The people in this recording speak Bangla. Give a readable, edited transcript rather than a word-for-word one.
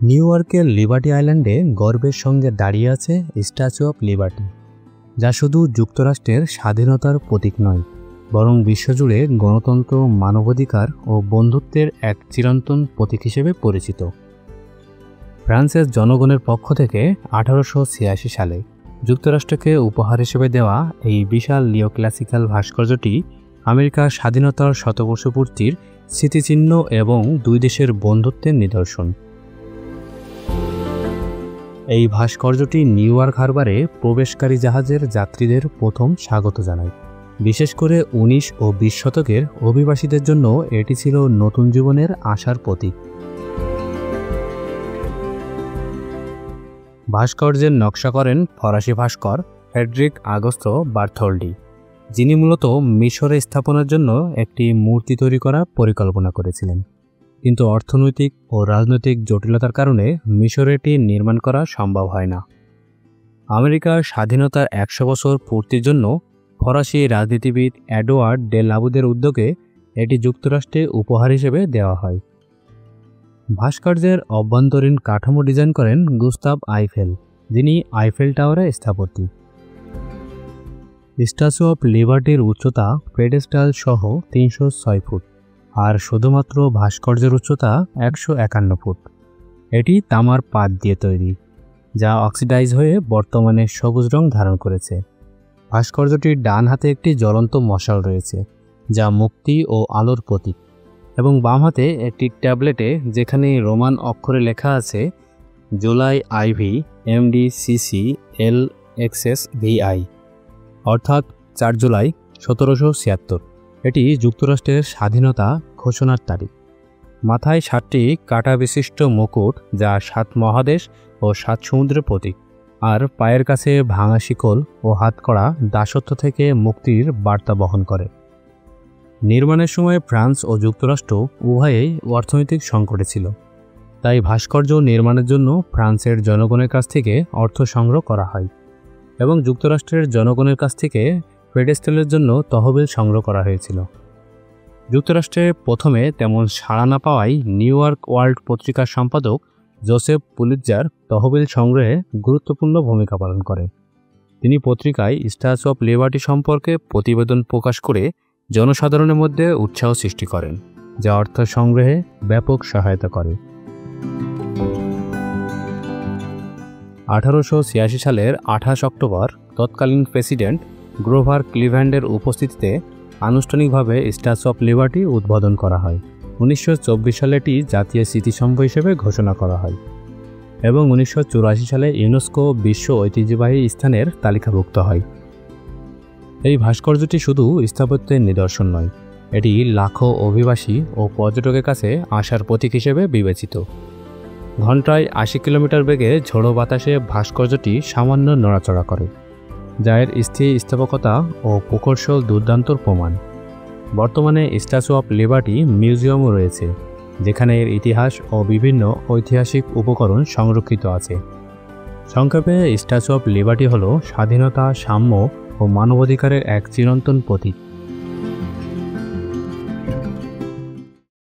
নিউ ইয়র্কের লিবার্টি আইল্যান্ডে গর্বের সঙ্গে দাঁড়িয়ে আছে স্ট্যাচু অফ লিবার্টি, যা শুধু যুক্তরাষ্ট্রের স্বাধীনতার প্রতীক নয়, বরং বিশ্বজুড়ে গণতন্ত্র, মানবাধিকার ও বন্ধুত্বের এক চিরন্তন প্রতীক হিসেবে পরিচিত। ফ্রান্সের জনগণের পক্ষ থেকে 1886 সালে যুক্তরাষ্ট্রকে উপহার হিসেবে দেওয়া এই বিশাল নিওক্লাসিক্যাল ভাস্কর্যটি আমেরিকার স্বাধীনতার শতবর্ষপূর্তির স্মৃতিচিহ্ন এবং দুই দেশের বন্ধুত্বের নিদর্শন। এই ভাস্কর্যটি নিউ ইয়র্ক হারবারে প্রবেশকারী জাহাজের যাত্রীদের প্রথম স্বাগত জানায়। বিশেষ করে 19 ও 20 শতকের অভিবাসীদের জন্য এটি ছিল নতুন জীবনের আশার প্রতীক। ভাস্কর্যের নকশা করেন ফরাসি ভাস্কর ফ্রেডরিক আগস্ত বার্থোল্ডি, যিনি মূলত মিশরে স্থাপনের জন্য একটি মূর্তি তৈরি করার পরিকল্পনা করেছিলেন। কিন্তু অর্থনৈতিক ও রাজনৈতিক জটিলতার কারণে মিশরে এটি নির্মাণ করা সম্ভব হয় না। আমেরিকার স্বাধীনতার 100 বছর পূর্তির জন্য ফরাসি রাজনীতিবিদ এডওয়ার্ড ডে লাবুদের উদ্যোগে এটি যুক্তরাষ্ট্রে উপহার হিসেবে দেওয়া হয়। ভাস্কর্যের অভ্যন্তরীণ কাঠামো ডিজাইন করেন গুস্তাভ আইফেল, যিনি আইফেল টাওয়ারের স্থপতি। স্ট্যাচু অফ লিবার্টির উচ্চতা পেডেস্টাল সহ 306 ফুট, আর শুধুমাত্র ভাস্কর্যের উচ্চতা 151 ফুট। এটি তামার পাত দিয়ে তৈরি, যা অক্সিডাইজ হয়ে বর্তমানে সবুজ রং ধারণ করেছে। ভাস্কর্যটির ডান হাতে একটি জ্বলন্ত মশাল রয়েছে, যা মুক্তি ও আলোর প্রতীক, এবং বাম হাতে একটি ট্যাবলেটে যেখানে রোমান অক্ষরে লেখা আছে July IV MDCC LXS VI, অর্থাৎ 4 জুলাই 1776। এটি যুক্তরাষ্ট্রের স্বাধীনতা ঘোষণার তারিখ। মাথায় 7টি কাঁটা বিশিষ্ট মুকুট, যা 7 মহাদেশ ও 7 সমুদ্রের প্রতীক, আর পায়ের কাছে ভাঙা শিকল ও হাতকড়া দাসত্ব থেকে মুক্তির বার্তা বহন করে। নির্মাণের সময় ফ্রান্স ও যুক্তরাষ্ট্র উভয়েই অর্থনৈতিক সংকটে ছিল, তাই ভাস্কর্য নির্মাণের জন্য ফ্রান্সের জনগণের কাছ থেকে অর্থ সংগ্রহ করা হয় এবং যুক্তরাষ্ট্রের জনগণের কাছ থেকে পেডেস্টালের জন্য তহবিল সংগ্রহ করা হয়েছিল। যুক্তরাষ্ট্রে প্রথমে তেমন সাড়া না পাওয়ায় নিউ ইয়র্ক ওয়ার্ল্ড পত্রিকার সম্পাদক জোসেফ পুলিৎজার তহবিল সংগ্রহে গুরুত্বপূর্ণ ভূমিকা পালন করেন। তিনি পত্রিকায় স্ট্যাচু অফ লিবার্টি সম্পর্কে প্রতিবেদন প্রকাশ করে জনসাধারণের মধ্যে উৎসাহ সৃষ্টি করেন, যা অর্থ সংগ্রহে ব্যাপক সহায়তা করে। 1886 সালের 28 অক্টোবর তৎকালীন প্রেসিডেন্ট গ্রোভার ক্লিভল্যান্ডের উপস্থিতিতে আনুষ্ঠানিকভাবে স্ট্যাচু অফ লিবার্টি উদ্বোধন করা হয়। 1924 সালে এটি জাতীয় স্মৃতিস্তম্ভ হিসেবে ঘোষণা করা হয় এবং 1984 সালে ইউনেস্কো বিশ্ব ঐতিহ্যবাহী স্থানের তালিকাভুক্ত হয়। এই ভাস্কর্যটি শুধু স্থাপত্যের নিদর্শন নয়, এটি লাখো অভিবাসী ও পর্যটকের কাছে আশার প্রতীক হিসেবে বিবেচিত। ঘন্টায় 80 কিলোমিটার বেগে ঝোড়ো বাতাসে ভাস্কর্যটি সামান্য নড়াচড়া করে, যা এর স্থির স্থাপকতা ও প্রকৌশল দুর্দান্তর প্রমাণ। বর্তমানে স্ট্যাচু অফ লিবার্টি মিউজিয়ামও রয়েছে, যেখানে এর ইতিহাস ও বিভিন্ন ঐতিহাসিক উপকরণ সংরক্ষিত আছে। সংক্ষেপে, স্ট্যাচু অফ লিবার্টি হল স্বাধীনতা, সাম্য ও মানবাধিকারের এক চিরন্তন প্রতীক,